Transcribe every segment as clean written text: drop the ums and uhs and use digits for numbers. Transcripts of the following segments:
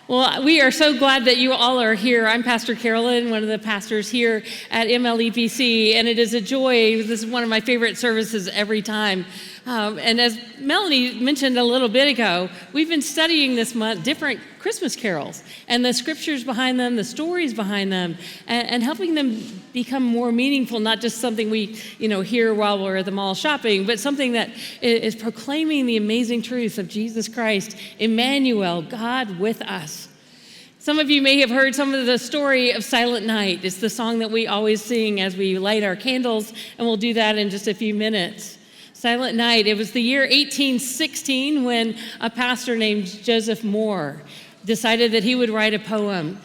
Well, we are so glad that you all are here. I'm Pastor Carolyn, one of the pastors here at MLEPC, and it is a joy. This is one of my favorite services every time. And as Melanie mentioned a little bit ago, we've been studying this month different Christmas carols and the scriptures behind them, the stories behind them, and helping them become more meaningful, not just something we hear while we're at the mall shopping, but something that is proclaiming the amazing truth of Jesus Christ, Emmanuel, God with us. Some of you may have heard some of the story of Silent Night. It's the song that we always sing as we light our candles, and we'll do that in just a few minutes. Silent Night, it was the year 1816 when a pastor named Joseph Moore decided that he would write a poem.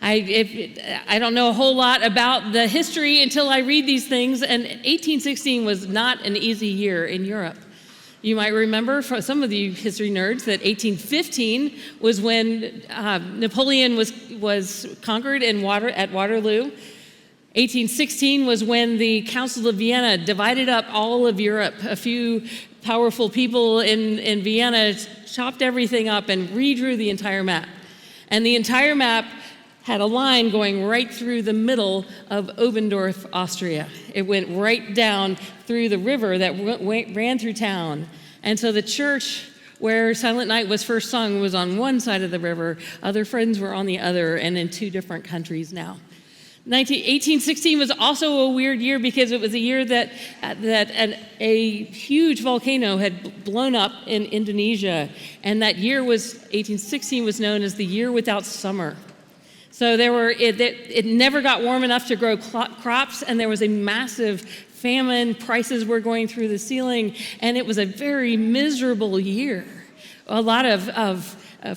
I don't know a whole lot about the history until I read these things, and 1816 was not an easy year in Europe. You might remember, for some of you history nerds, that 1815 was when Napoleon was conquered at Waterloo. 1816 was when the Council of Vienna divided up all of Europe. A few powerful people in Vienna chopped everything up and redrew the entire map. And the entire map had a line going right through the middle of Obendorf, Austria. It went right down through the river that ran through town. And so the church where Silent Night was first sung was on one side of the river. Other friends were on the other, and in two different countries now. 1816 was also a weird year because it was a year that a huge volcano had blown up in Indonesia, and that year 1816 was known as the year without summer. So it never got warm enough to grow crops, and there was a massive famine. Prices were going through the ceiling, and it was a very miserable year. A lot of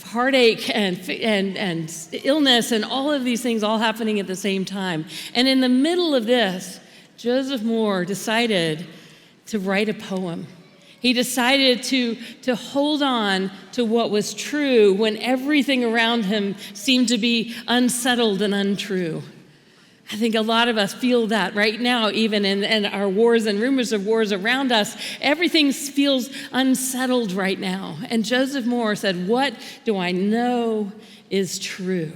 heartache and illness and all of these things all happening at the same time. And in the middle of this, Joseph Moore decided to write a poem. He decided to hold on to what was true when everything around him seemed to be unsettled and untrue. I think a lot of us feel that right now, even in our wars and rumors of wars around us. Everything feels unsettled right now. And Joseph Moore said, "What do I know is true?"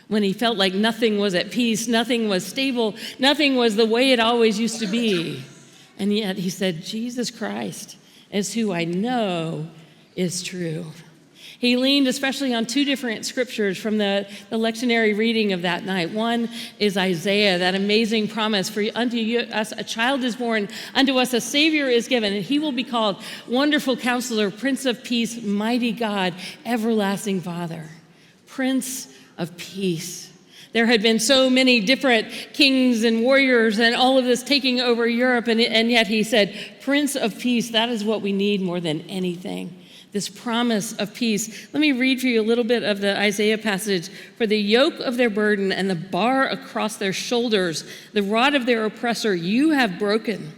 When he felt like nothing was at peace, nothing was stable, nothing was the way it always used to be. And yet he said, Jesus Christ is who I know is true. He leaned especially on two different scriptures from the lectionary reading of that night. One is Isaiah, that amazing promise, for unto us a child is born, unto us a Savior is given, and he will be called Wonderful Counselor, Prince of Peace, Mighty God, Everlasting Father. Prince of Peace. There had been so many different kings and warriors and all of this taking over Europe, and yet he said, Prince of Peace, that is what we need more than anything. This promise of peace. Let me read for you a little bit of the Isaiah passage. For the yoke of their burden and the bar across their shoulders, the rod of their oppressor, you have broken.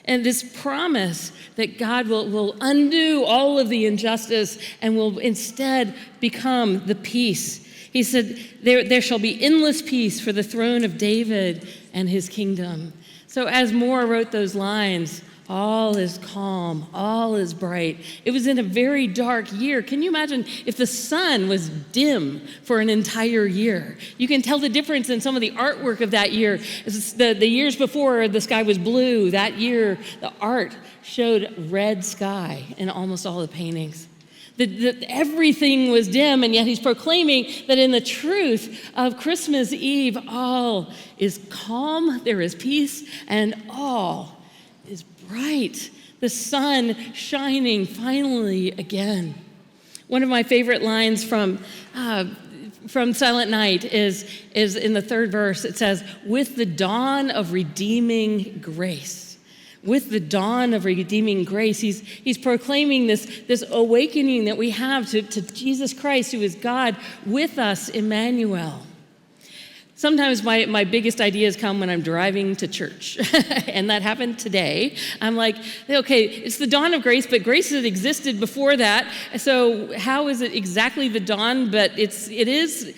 And this promise that God will undo all of the injustice and will instead become the peace. He said, there shall be endless peace for the throne of David and his kingdom. So as Moore wrote those lines, all is calm, all is bright. It was in a very dark year. Can you imagine if the sun was dim for an entire year? You can tell the difference in some of the artwork of that year. The years before, the sky was blue. That year, the art showed red sky in almost all the paintings. Everything was dim, and yet he's proclaiming that in the truth of Christmas Eve, all is calm, there is peace, and all is bright. The sun shining finally again. One of my favorite lines from Silent Night is in the third verse. It says, with the dawn of redeeming grace. With the dawn of redeeming grace, he's proclaiming this awakening that we have to Jesus Christ, who is God with us, Emmanuel. Sometimes my biggest ideas come when I'm driving to church, and that happened today. I'm like, okay, it's the dawn of grace, but grace had existed before that, so how is it exactly the dawn? But it is.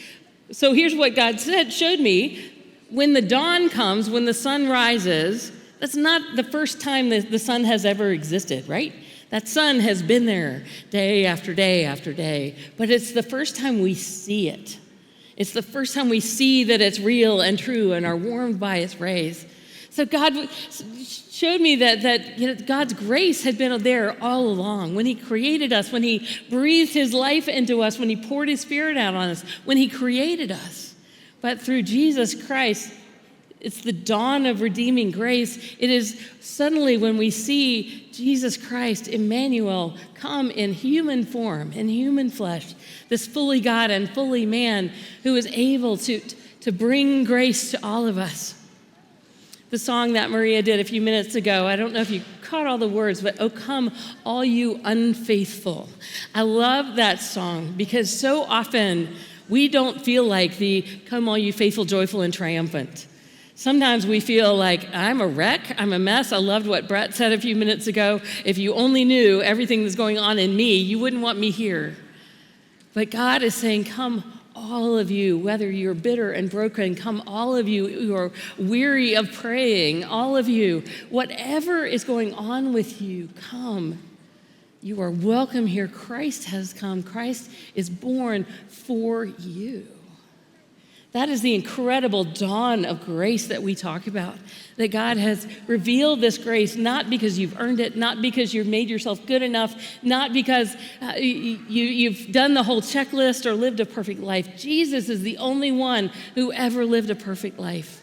So here's what God showed me. When the dawn comes, when the sun rises, that's not the first time the sun has ever existed, right? That sun has been there day after day after day, but it's the first time we see it. It's the first time we see that it's real and true and are warmed by its rays. So God showed me that God's grace had been there all along. When he created us, when he breathed his life into us, when he poured his Spirit out on us, when he created us. But through Jesus Christ, it's the dawn of redeeming grace. It is suddenly when we see Jesus Christ, Emmanuel, come in human form, in human flesh, this fully God and fully man who is able to bring grace to all of us. The song that Maria did a few minutes ago, I don't know if you caught all the words, but "Oh come, all you unfaithful." I love that song because so often we don't feel like the "Come all you faithful, joyful, and triumphant." Sometimes we feel like, I'm a wreck, I'm a mess. I loved what Brett said a few minutes ago. If you only knew everything that's going on in me, you wouldn't want me here. But God is saying, come all of you, whether you're bitter and broken, come all of you who are weary of praying, all of you, whatever is going on with you, come. You are welcome here. Christ has come. Christ is born for you. That is the incredible dawn of grace that we talk about, that God has revealed this grace not because you've earned it, not because you've made yourself good enough, not because you've done the whole checklist or lived a perfect life. Jesus is the only one who ever lived a perfect life.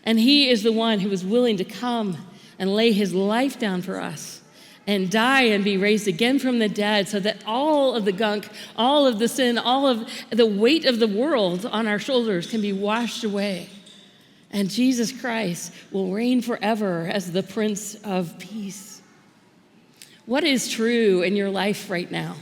And he is the one who was willing to come and lay his life down for us and die and be raised again from the dead so that all of the gunk, all of the sin, all of the weight of the world on our shoulders can be washed away. And Jesus Christ will reign forever as the Prince of Peace. What is true in your life right now?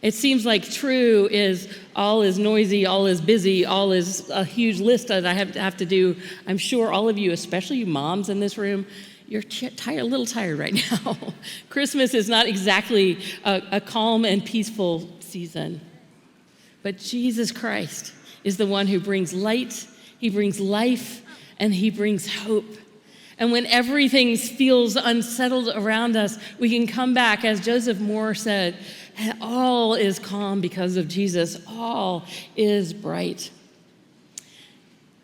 It seems like true is all is noisy, all is busy, all is a huge list that I have to do. I'm sure all of you, especially you moms in this room, you're a little tired right now. Christmas is not exactly a calm and peaceful season. But Jesus Christ is the one who brings light, he brings life, and he brings hope. And when everything feels unsettled around us, we can come back, as Joseph Moore said, all is calm because of Jesus. All is bright.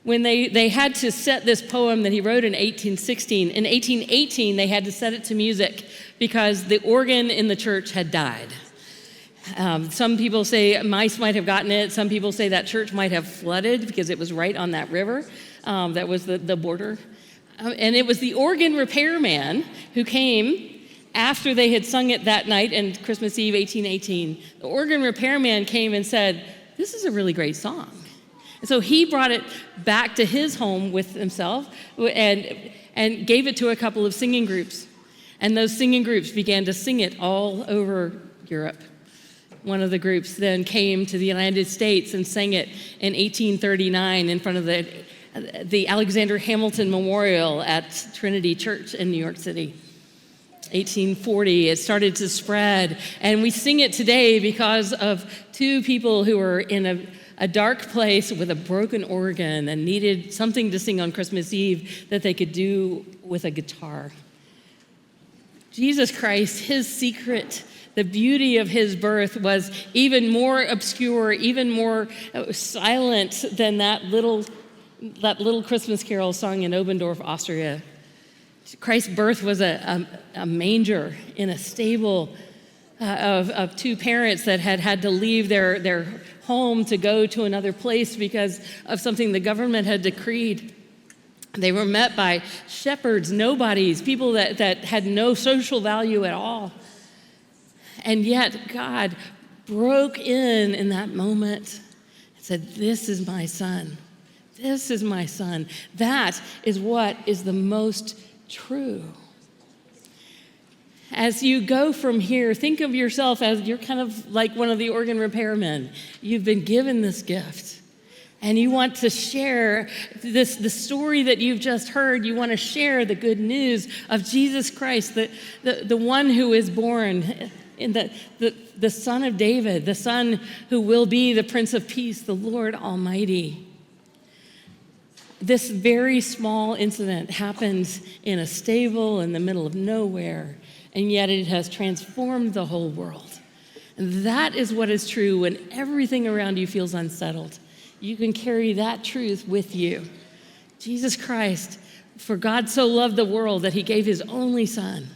When they had to set this poem that he wrote in 1816, in 1818 they had to set it to music because the organ in the church had died. Some people say mice might have gotten it. Some people say that church might have flooded because it was right on that river. That was the border. And it was the organ repairman who came after they had sung it that night and Christmas Eve 1818. The organ repairman came and said, "This is a really great song." And so he brought it back to his home with himself and gave it to a couple of singing groups. And those singing groups began to sing it all over Europe. One of the groups then came to the United States and sang it in 1839 in front of the Alexander Hamilton Memorial at Trinity Church in New York City. 1840, it started to spread. And we sing it today because of two people who were in a dark place with a broken organ and needed something to sing on Christmas Eve that they could do with a guitar. Jesus Christ, his secret, the beauty of his birth was even more obscure, even more silent than that little Christmas carol sung in Obendorf, Austria. Christ's birth was a manger in a stable of two parents that had to leave their home to go to another place because of something the government had decreed. They were met by shepherds, nobodies, people that had no social value at all. And yet God broke in that moment and said, "This is my son. This is my son." That is what is the most true. As you go from here, think of yourself as you're kind of like one of the organ repairmen. You've been given this gift, and you want to share the story that you've just heard. You want to share the good news of Jesus Christ, the one who is born, in the Son of David, the Son who will be the Prince of Peace, the Lord Almighty. This very small incident happens in a stable in the middle of nowhere. and yet it has transformed the whole world. And that is what is true when everything around you feels unsettled. You can carry that truth with you. Jesus Christ, for God so loved the world that he gave his only Son,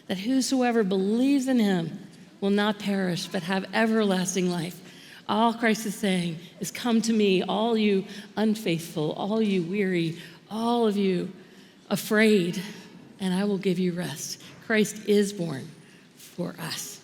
that whosoever believes in him will not perish but have everlasting life. All Christ is saying is, come to me, all you unfaithful, all you weary, all of you afraid, and I will give you rest. Christ is born for us.